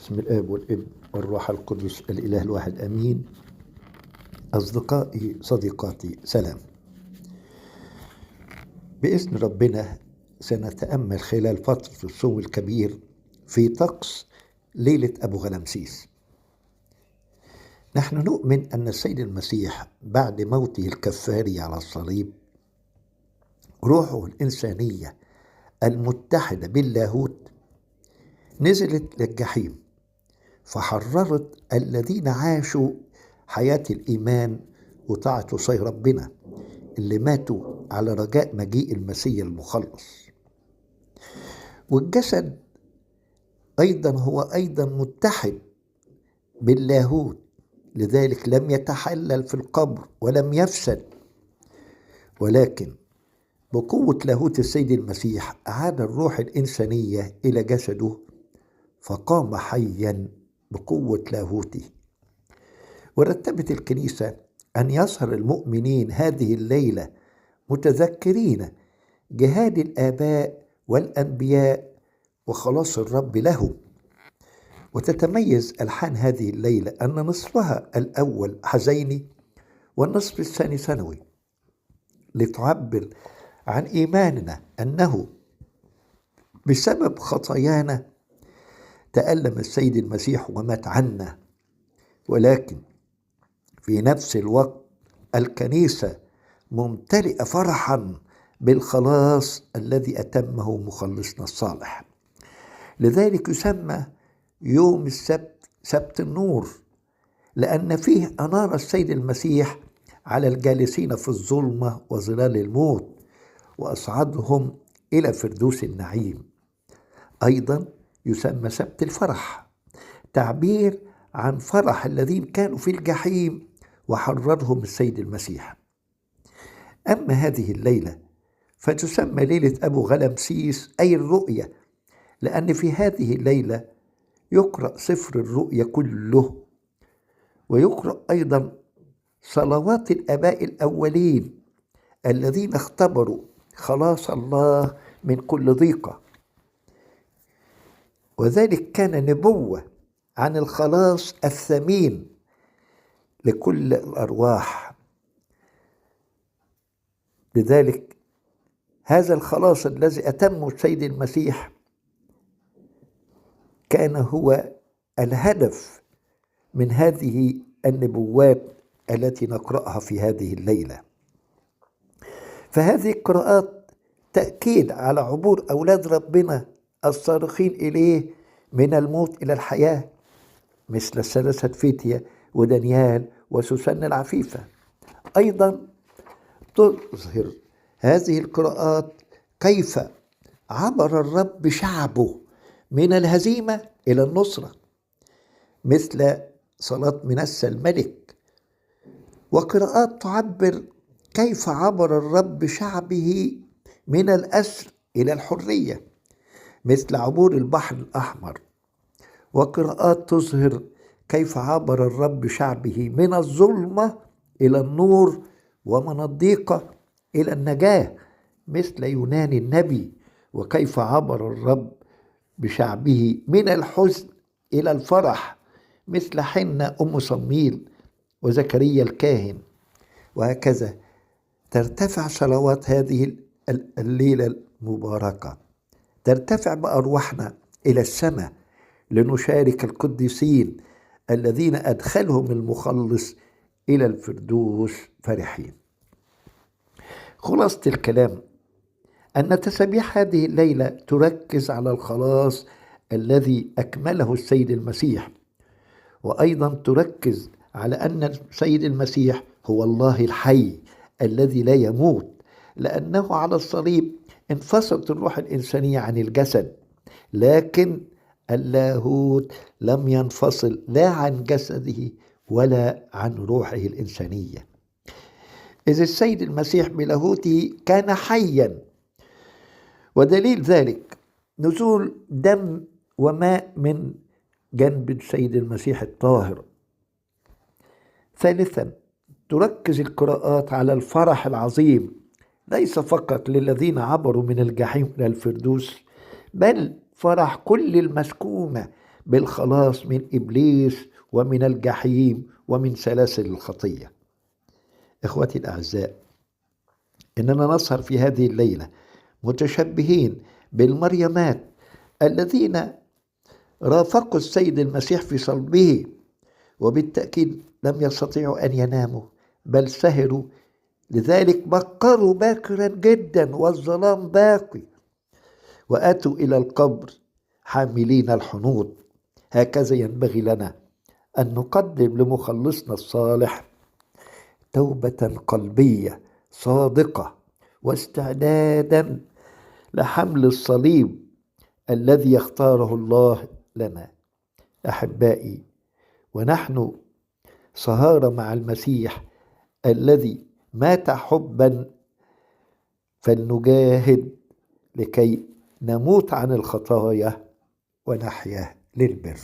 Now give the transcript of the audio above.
بسم الآب والابن والروح القدس الإله الواحد أمين. أصدقائي صديقاتي سلام. بإذن ربنا سنتأمل خلال فترة الصوم الكبير في طقس ليلة أبو غلمسيس. نحن نؤمن أن السيد المسيح بعد موته الكفاري على الصليب روحه الإنسانية المتحدة باللاهوت نزلت للجحيم، فحررت الذين عاشوا حياة الإيمان وطاعة وصايا ربنا اللي ماتوا على رجاء مجيء المسيح المخلص. والجسد أيضا هو أيضا متحد باللاهوت، لذلك لم يتحلل في القبر ولم يفسد، ولكن بقوة لاهوت السيد المسيح أعاد الروح الإنسانية إلى جسده فقام حيا بقوة لاهوته. ورتبت الكنيسة أن يسهر المؤمنين هذه الليلة متذكرين جهاد الآباء والأنبياء وخلاص الرب لهم. وتتميز ألحان هذه الليلة أن نصفها الأول حزيني والنصف الثاني ثانوي، لتعبر عن إيماننا أنه بسبب خطايانا تألم السيد المسيح ومات عنا، ولكن في نفس الوقت الكنيسة ممتلئة فرحا بالخلاص الذي أتمه مخلصنا الصالح. لذلك يسمى يوم السبت سبت النور، لأن فيه أنار السيد المسيح على الجالسين في الظلمة وظلال الموت وأصعدهم إلى فردوس النعيم. أيضا يسمى سبت الفرح، تعبير عن فرح الذين كانوا في الجحيم وحررهم السيد المسيح. أما هذه الليلة فتسمى ليلة أبو غلمسيس أي الرؤية، لأن في هذه الليلة يقرأ سفر الرؤيا كله، ويقرأ أيضا صلوات الآباء الأولين الذين اختبروا خلاص الله من كل ضيقة، وذلك كان نبوة عن الخلاص الثمين لكل الأرواح. لذلك هذا الخلاص الذي أتمه السيد المسيح كان هو الهدف من هذه النبوات التي نقرأها في هذه الليلة. فهذه القراءات تأكيد على عبور أولاد ربنا الصارخين إليه من الموت إلى الحياة، مثل الثلاثة فتية ودانيال وسوسن العفيفة. أيضا تظهر هذه القراءات كيف عبر الرب شعبه من الهزيمة إلى النصرة، مثل صلاة منسى الملك. وقراءات تعبر كيف عبر الرب شعبه من الأسر إلى الحرية، مثل عبور البحر الأحمر. وقراءات تظهر كيف عبر الرب شعبه من الظلمة إلى النور ومن الضيقة إلى النجاة، مثل يونان النبي، وكيف عبر الرب بشعبه من الحزن إلى الفرح، مثل حنة أم صمويل وزكريا الكاهن. وهكذا ترتفع صلوات هذه الليلة المباركة، ترتفع بأرواحنا إلى السماء لنشارك القديسين الذين أدخلهم المخلص إلى الفردوس فرحين. خلاصة الكلام أن تسابيح هذه الليلة تركز على الخلاص الذي أكمله السيد المسيح، وأيضا تركز على أن السيد المسيح هو الله الحي الذي لا يموت، لأنه على الصليب انفصلت الروح الإنسانية عن الجسد، لكن اللاهوت لم ينفصل لا عن جسده ولا عن روحه الإنسانية، إذ السيد المسيح بلاهوته كان حيا. ودليل ذلك نزول دم وماء من جنب السيد المسيح الطاهر. ثالثا تركز القراءات على الفرح العظيم، ليس فقط للذين عبروا من الجحيم إلى الفردوس، بل فرح كل المسكونة بالخلاص من إبليس ومن الجحيم ومن سلاسل الخطية. إخوتي الأعزاء، إننا نسهر في هذه الليلة متشبهين بالمريمات الذين رافقوا السيد المسيح في صلبه، وبالتأكيد لم يستطيعوا أن يناموا بل سهروا، لذلك بكروا باكرا جدا والظلام باقي، وأتوا إلى القبر حاملين الحنوط. هكذا ينبغي لنا أن نقدم لمخلصنا الصالح توبة قلبية صادقة واستعدادا لحمل الصليب الذي يختاره الله لنا. أحبائي، ونحن سهارة مع المسيح الذي مات حبا، فلنجاهد لكي نموت عن الخطايا ونحيا للبر.